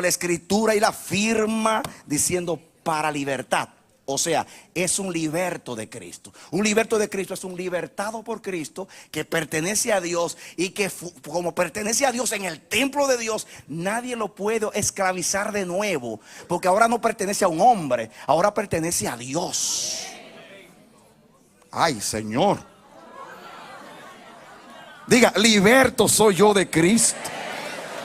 escritura y la firma diciendo: para libertad. O sea, es un liberto de Cristo. Un liberto de Cristo es un libertado por Cristo que pertenece a Dios, y que como pertenece a Dios en el templo de Dios, nadie lo puede esclavizar de nuevo, porque ahora no pertenece a un hombre, ahora pertenece a Dios. Ay, Señor. Diga: liberto soy yo de Cristo.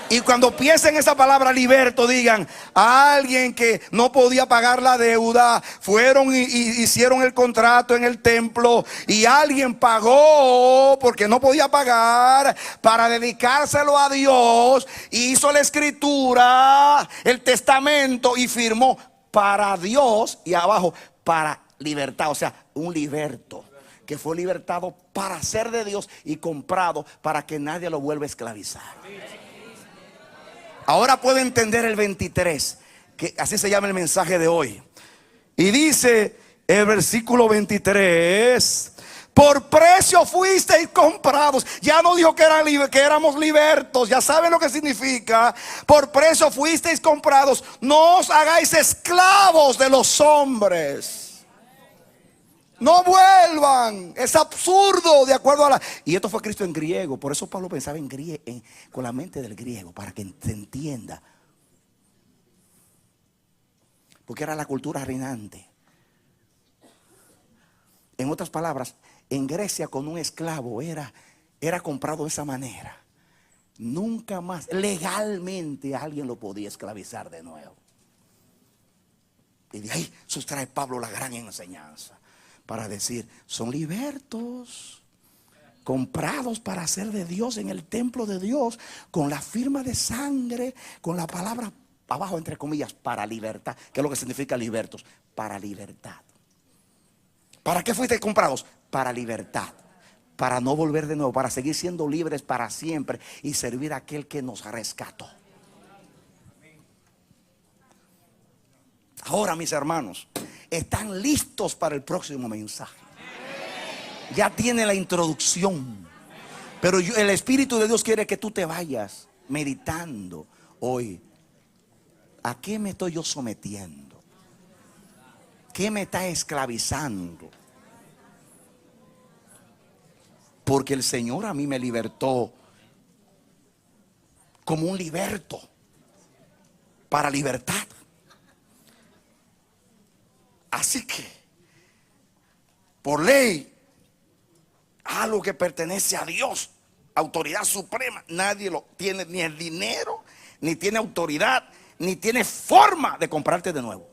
Y cuando piensen esa palabra liberto, digan: a alguien que no podía pagar la deuda, fueron y hicieron el contrato en el templo, y alguien pagó porque no podía pagar para dedicárselo a Dios, y hizo la escritura, el testamento, y firmó para Dios, y abajo para libertad. O sea, un liberto que fue libertado para ser de Dios y comprado para que nadie lo vuelva a esclavizar. Ahora puedo entender el 23, que así se llama el mensaje de hoy. Y dice el versículo 23: por precio fuisteis comprados. Ya no dijo que éramos libertos. Ya saben lo que significa. Por precio fuisteis comprados. No os hagáis esclavos de los hombres. No vuelvan. Es absurdo de acuerdo a la... Y esto fue Cristo en griego. Por eso Pablo pensaba con la mente del griego, para que se entienda. Porque era la cultura reinante. En otras palabras, en Grecia, con un esclavo era comprado de esa manera. Nunca más legalmente alguien lo podía esclavizar de nuevo. Y de ahí sustrae Pablo la gran enseñanza para decir: son libertos. comprados para ser de Dios en el templo de Dios, con la firma de sangre, con la palabra abajo entre comillas, para libertad. ¿Qué es lo que significa libertos? Para libertad. ¿Para qué fuiste comprados? Para libertad, para no volver de nuevo, para seguir siendo libres para siempre y servir a aquel que nos rescató. Ahora, mis hermanos, están listos para el próximo mensaje. Ya tiene la introducción, pero el Espíritu de Dios quiere que tú te vayas meditando hoy. ¿A qué me estoy yo sometiendo? ¿Qué me está esclavizando? Porque el Señor a mí me libertó como un liberto para libertad. Así que, por ley, algo que pertenece a Dios, autoridad suprema, nadie lo tiene, ni el dinero, ni tiene autoridad, ni tiene forma de comprarte de nuevo.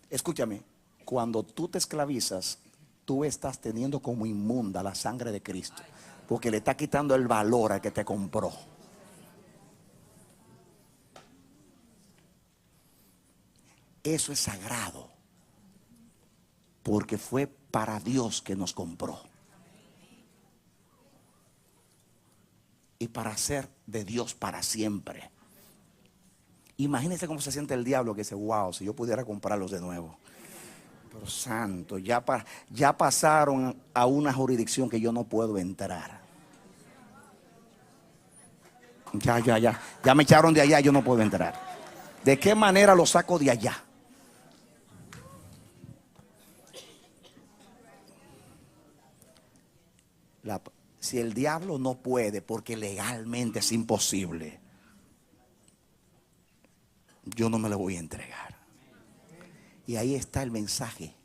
Escúchame, cuando tú te esclavizas, tú estás teniendo como inmunda la sangre de Cristo, porque le está quitando el valor al que te compró. Eso es sagrado, porque fue para Dios que nos compró y para ser de Dios para siempre. Imagínense cómo se siente el diablo que dice: wow, si yo pudiera comprarlos de nuevo. Pero santo, ya pasaron a una jurisdicción que yo no puedo entrar. Ya me echaron de allá, yo no puedo entrar. ¿De qué manera lo saco de allá? Si el diablo no puede, porque legalmente es imposible, yo no me lo voy a entregar. Y ahí está el mensaje.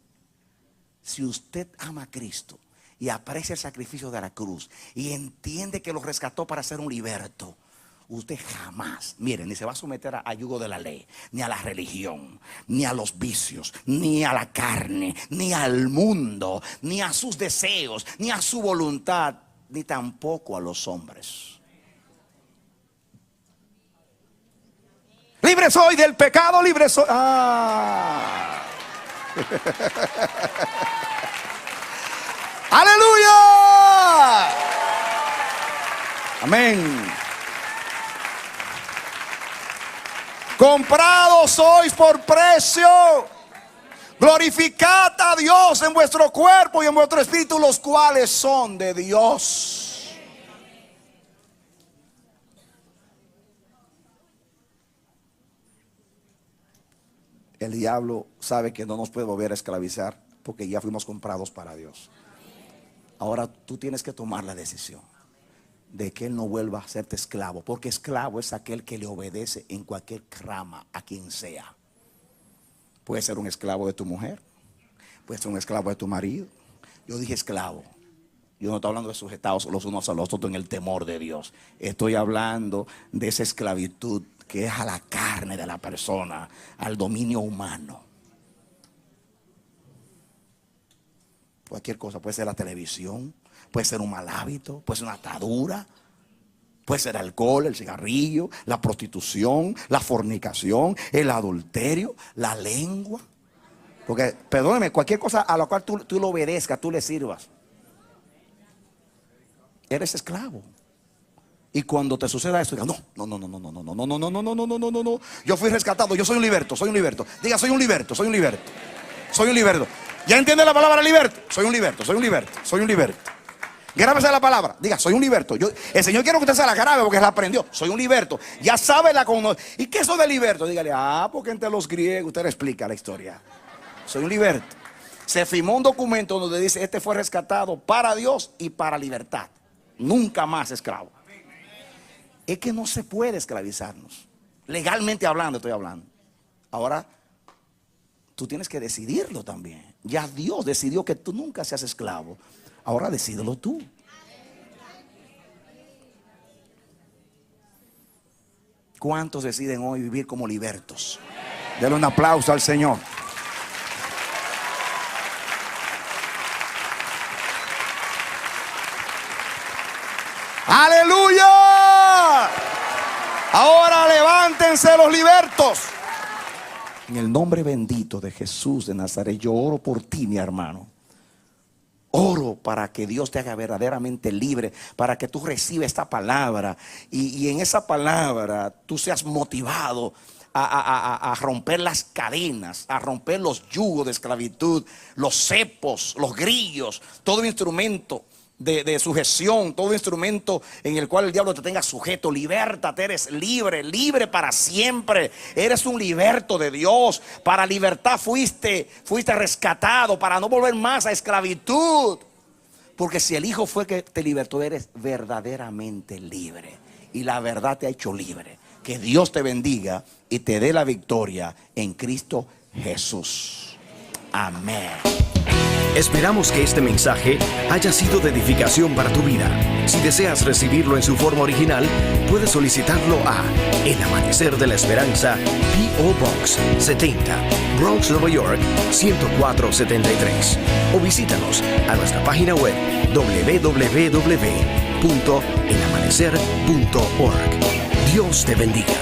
Si usted ama a Cristo y aprecia el sacrificio de la cruz y entiende que lo rescató para ser un liberto, usted jamás, miren, ni se va a someter a yugo de la ley, ni a la religión, ni a los vicios, ni a la carne, ni al mundo, ni a sus deseos, ni a su voluntad, ni tampoco a los hombres. Libre soy del pecado, libre soy. ¡Aleluya! Amén. Comprados sois por precio. Glorificad a Dios en vuestro cuerpo y en vuestro espíritu, los cuales son de Dios. El diablo sabe que no nos puede volver a esclavizar porque ya fuimos comprados para Dios. Ahora tú tienes que tomar la decisión de que Él no vuelva a hacerte esclavo, porque esclavo es aquel que le obedece en cualquier rama a quien sea. Puede ser un esclavo de tu mujer, puede ser un esclavo de tu marido. Yo dije esclavo. Yo no estoy hablando de sujetados los unos a los otros en el temor de Dios. Estoy hablando de esa esclavitud que es a la carne de la persona, al dominio humano. Cualquier cosa, puede ser la televisión, puede ser un mal hábito, puede ser una atadura, puede ser alcohol, el cigarrillo, la prostitución, la fornicación, el adulterio, la lengua. Porque, perdóneme, cualquier cosa a la cual tú lo obedezcas, tú le sirvas, eres esclavo. Y cuando te suceda esto, diga: no. Yo fui rescatado, yo soy un liberto, soy un liberto. Diga: soy un liberto, soy un liberto. Soy un liberto. ¿Ya entiende la palabra liberto? Soy un liberto, soy un liberto, soy un liberto. Grábese la palabra, diga: soy un liberto. El Señor quiere que usted se la grabe porque la aprendió. Soy un liberto. Ya sabe la conoce. ¿Y qué es eso de liberto? Dígale: porque entre los griegos usted le explica la historia. Soy un liberto. Se firmó un documento donde dice: este fue rescatado para Dios y para libertad. Nunca más esclavo. Es que no se puede esclavizarnos. Legalmente hablando estoy hablando. Ahora tú tienes que decidirlo también. Ya Dios decidió que tú nunca seas esclavo. Ahora decídelo tú. ¿Cuántos deciden hoy vivir como libertos? Denle un aplauso al Señor. ¡Aleluya! Ahora levántense los libertos. En el nombre bendito de Jesús de Nazaret, yo oro por ti, mi hermano. Oro para que Dios te haga verdaderamente libre, para que tú recibas esta palabra y en esa palabra tú seas motivado a romper las cadenas, a romper los yugos de esclavitud, los cepos, los grillos, todo instrumento de sujeción, todo instrumento en el cual el diablo te tenga sujeto. Libértate, eres libre, libre para siempre. Eres un liberto de Dios. Para libertad fuiste rescatado, para no volver más a esclavitud. Porque si el Hijo fue que te libertó, eres verdaderamente libre. Y la verdad te ha hecho libre. Que Dios te bendiga y te dé la victoria en Cristo Jesús. Amén. Esperamos que este mensaje haya sido de edificación para tu vida. Si deseas recibirlo en su forma original, puedes solicitarlo a El Amanecer de la Esperanza, P.O. Box 70, Bronx, Nueva York 10473. O visítanos a nuestra página web www.elamanecer.org. Dios te bendiga.